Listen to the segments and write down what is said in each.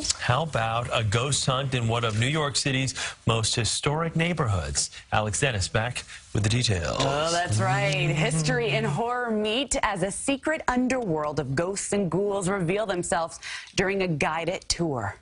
Alex? How about a ghost hunt in one of New York City's most historic neighborhoods? Alex Dennis back with the details. Oh, that's right. History and horror meet as a secret underworld of ghosts and ghouls reveal themselves during a guided tour.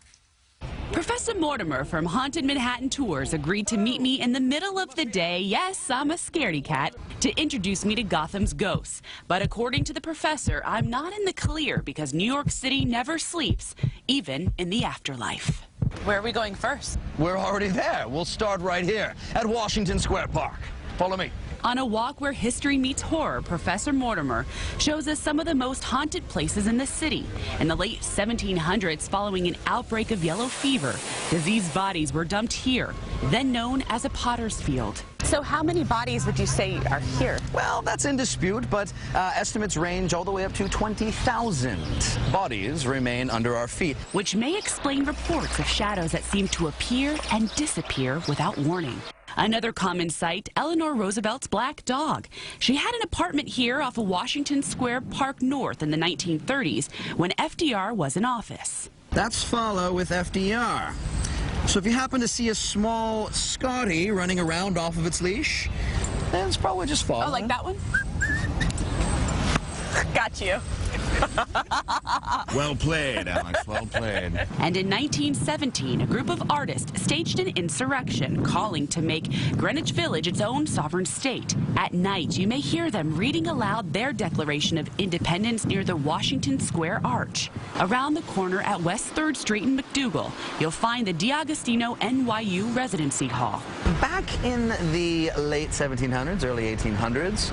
Professor Mortimer from Haunted Manhattan Tours agreed to meet me in the middle of the day, yes, I'm a scaredy cat, to introduce me to Gotham's ghosts. But according to the professor, I'm not in the clear because New York City never sleeps, even in the afterlife. Where are we going first? We're already there. We'll start right here at Washington Square Park. Follow me. On a walk where history meets horror, Professor Mortimer shows us some of the most haunted places in the city. In the late 1700s, following an outbreak of yellow fever, diseased bodies were dumped here, then known as a potter's field. So how many bodies would you say are here? Well, that's in dispute, but estimates range all the way up to 20,000 bodies remain under our feet. Which may explain reports of shadows that seem to appear and disappear without warning. Another common sight, Eleanor Roosevelt's black dog. She had an apartment here off of Washington Square Park North in the 1930s when FDR was in office. That's follow with FDR. So if you happen to see a small Scotty running around off of its leash, then it's probably just follow. Oh, like that one? Got you. Well played, Alex, well played. And in 1917, a group of artists staged an insurrection, calling to make Greenwich Village its own sovereign state. At night, you may hear them reading aloud their Declaration of Independence near the Washington Square Arch. Around the corner at West 3rd Street in McDougal, you'll find the D'Agostino NYU Residency Hall. Back in the late 1700s, early 1800s,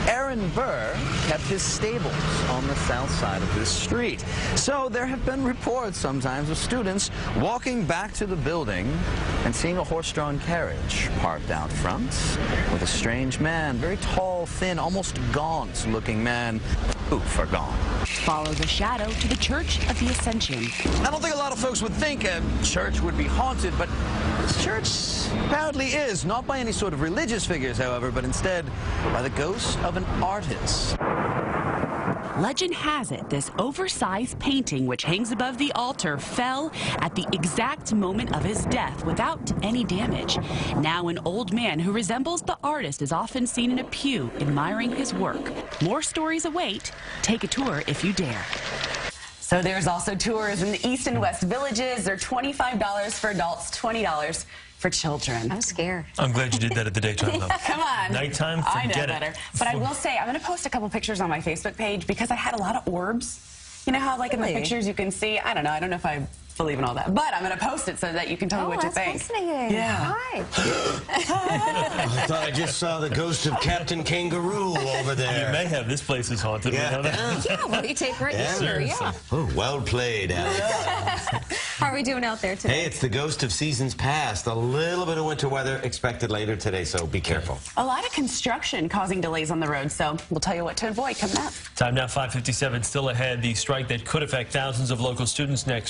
Aaron Burr kept his stables on the south side of this street. So there have been reports sometimes of students walking back to the building and seeing a horse-drawn carriage parked out front with a strange man, very tall, thin, almost gaunt-looking man. Poof, are gone. Follow the shadow to the Church of the Ascension. I don't think a lot of folks would think a church would be haunted, but this church apparently is. Not by any sort of religious figures, however, but instead by the ghost of an artist. Legend has it this oversized painting, which hangs above the altar, fell at the exact moment of his death without any damage. Now an old man who resembles the artist is often seen in a pew admiring his work. More stories await. Take a tour if you dare. So there's also tours in the East and West villages. They're $25 for adults, $20 for children. I'm scared. I'm glad you did that at the daytime, though. Come on. Nighttime, I know forget better. it. But I will say, I'm going to post a couple pictures on my Facebook page because I had a lot of orbs. You know how, like, in the pictures you can see? I don't know if I believe in all that. But I'm going to post it so that you can tell me what you think. Fascinating. Yeah. Hi. I thought I just saw the ghost of Captain Kangaroo over there. You may have. This place is haunted. Yeah. We know that. Yeah, well, you take right here. Yeah. Oh, well played, Alex. How are we doing out there today? Hey, it's the ghost of seasons past. A little bit of winter weather expected later today, so be careful. A lot of construction causing delays on the road, so we'll tell you what to avoid coming up. Time now, 5:57. Still ahead, the strike that could affect thousands of local students next